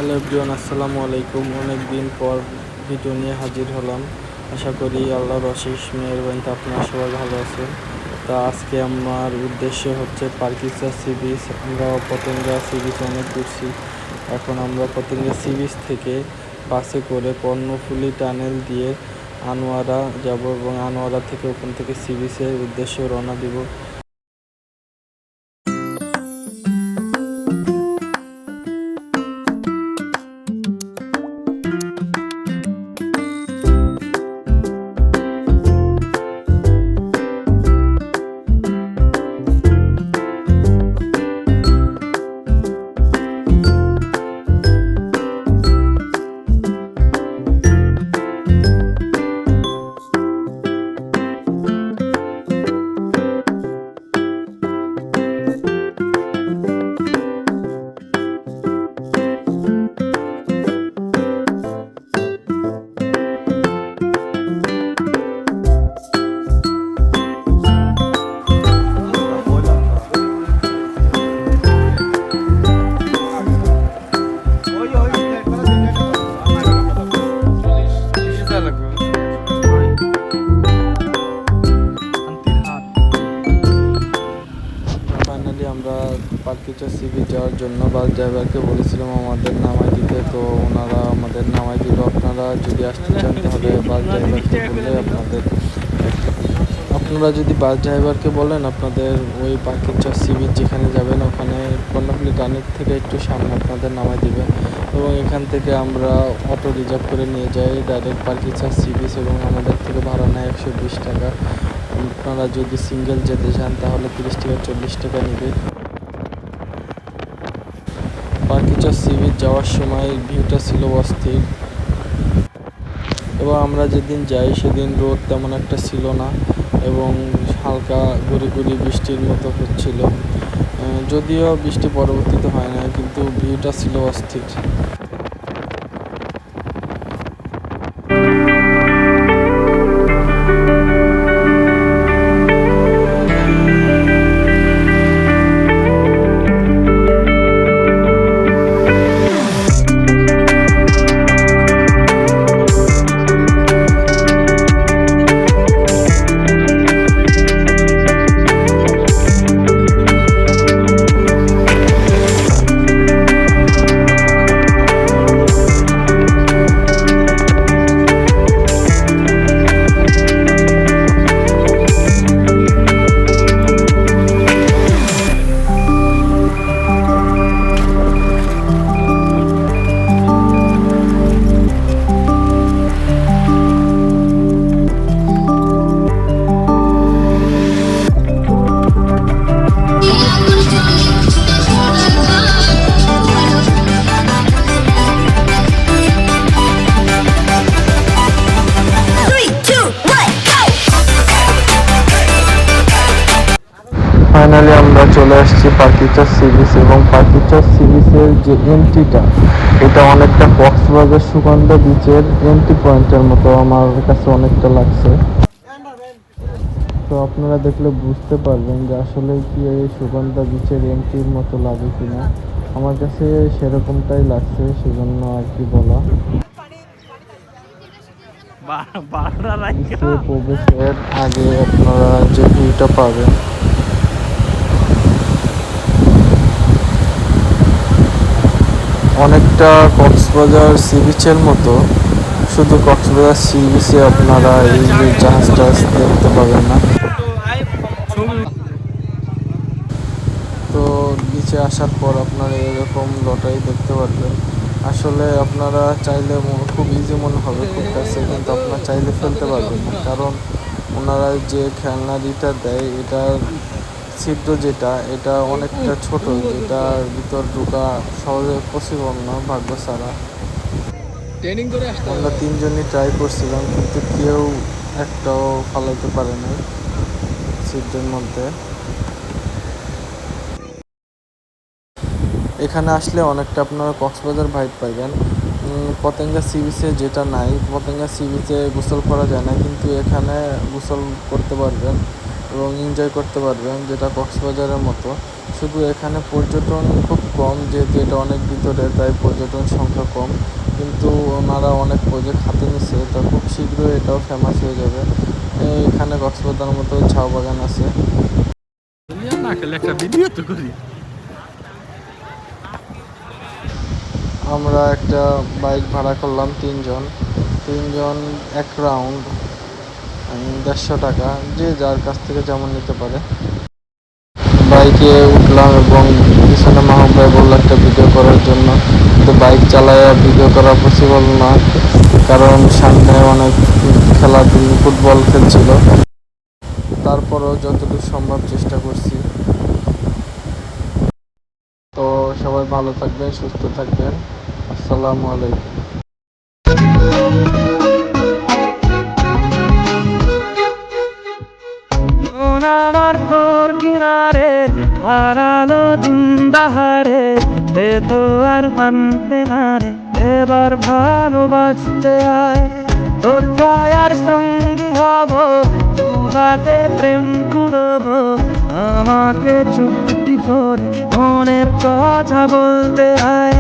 Hello everyone, আসসালামু আলাইকুম। অনেক দিন পর ভিডিও নিয়ে হাজির হলাম। আশা করি আল্লাহর অশেষ মেহেরবানিতে আপনারা সবাই ভালো আছেন। তা আজকে আমার উদ্দেশ্য হচ্ছে পার্কিসা সি বিচ। আমরা পতেঙ্গা সি বিচ অনেক ঘুরছি। এখন আমরা পতেঙ্গা সি বিচ থেকে বাসে করে কর্ণফুলী টানেল দিয়ে আনোয়ারা যাব এবং আনোয়ারা থেকে ওখান থেকে সি বিচের উদ্দেশ্যে রওনা দিব। ফাইনালি আমরা পার্কিচা সি বিচ যাওয়ার জন্য বাস ড্রাইভারকে বলেছিলাম আমাদের নামাই দিতে, তো ওনারা আমাদের নামাই দিল। আপনারা যদি আসতে চান তাহলে বাস ড্রাইভারকে বললে আপনারা যদি বাস ড্রাইভারকে বলেন আপনাদের ওই পার্কিচা সি বিচ যেখানে যাবেন ওখানে কর্ণফুলী টানেল থেকে একটু সামনে আপনাদের নামাই দিবে এবং এখান থেকে আমরা অটো রিজার্ভ করে নিয়ে যাই ডাইরেক্ট পার্কিচা সি বিচ এবং আমাদের থেকে ভাড়া নেয় 120 টাকা। আপনারা যদি সিঙ্গেল যেতে চান তাহলে 30 টাকা 40 টাকা নেবে। পার্কিচা সি বিচ যাওয়ার সময় ভিউটা ছিল অস্থির এবং আমরা যেদিন যাই সেদিন রোদ তেমন একটা ছিল না এবং হালকা গুড়ি গুড়ি বৃষ্টির মতো হচ্ছিল। যদিও বৃষ্টি পরবর্তীতে হয় না, কিন্তু ভিউটা ছিল অস্থির। ফাইনালি আমরা চলে আসছি পার্কিচা সি বিচ এবং পার্কিচা সি বিচের যে এন্ট্রিটা এটা অনেকটা কক্সবাজার সুগন্ধা বিচের এন্ট্রি পয়েন্টের মতো আমার কাছে অনেকটা লাগছে। তো আপনারা দেখলে বুঝতে পারবেন যে আসলে কি এই সুগন্ধা বিচের এন্ট্রির মতো লাগে কিনা। আমার কাছে সেরকমটাই লাগছে, সেজন্য আর কি বলা। প্রবেশের আগে আপনারা যে ভিউটা পাবেন অনেকটা কক্সবাজার সি বিচের মতো, শুধু কক্সবাজার সি বিচে আপনারা এই যে জাহাজটা দেখতে পাবেন না। তো নিচে আসার পর আপনারা এরকম লটারি দেখতে পারবেন। আসলে আপনারা চাইলে খুব ইজি মনে হবে খুব কাছে, কিন্তু আপনারা চাইলে ফেলতে পারবেন না, কারণ ওনারা যে খেলনাটিটা দেয় এটার ছিদ্র যেটা এটা অনেকটা ছোট, যেটার ভিতর ঢোকা সহজে পসিবল না ভাগ্য ছাড়া। আমরা তিনজনই ট্রাই করছিলাম কিন্তু কেউ একটাও ফালাইতে পারে নাই ছিদ্রের মধ্যে। এখানে আসলে অনেকটা আপনারা কক্সবাজার ভাইব পাইবেন। পতেঙ্গা সি বিচে যেটা নাই, পতেঙ্গা সি বিচে গোসল করা যায় না, কিন্তু এখানে গোসল করতে পারবেন এবং এনজয় করতে পারবেন, যেটা কক্সবাজারের মতো। শুধু এখানে পর্যটন খুব কম, যেহেতু এটা অনেক ভিতরে, তাই পর্যটন সংখ্যা কম, কিন্তু ওনারা অনেক প্রজেক্ট হাতে নিচ্ছে, তো খুব শীঘ্রই এটাও ফেমাস হয়ে যাবে। এখানে কক্সবাজারের মতো ঝাউ বাগান আছে। একটা ভিডিও তো করি। আমরা একটা বাইক ভাড়া করলাম তিনজন এক রাউন্ড 150 টাকা, যে যার কাছ থেকে যেমন নিতে পারে। বাইকে উঠলাম এবং পিছনে মাহবুব ভাই বললো একটা ভিডিও করার জন্য, কিন্তু বাইক চালায় ভিডিও করা পসিবল না, কারণ সামনে অনেক ফুটবল খেলছিল। তারপরেও যতটুকু সম্ভব চেষ্টা করছি। তো সবাই ভালো থাকবেন, সুস্থ থাকবেন। আসসালামু আলাইকুম। আমার তোর কিনারে হারালো দিন বাহারে, এ তো আর মানতে না রে, এবার ভালোবাসতে আয়। তোর ছায়ার সঙ্গী হব, তুহাতে প্রেম করব, আমাকে চুক্তি করে মনের কথা বলতে আয়।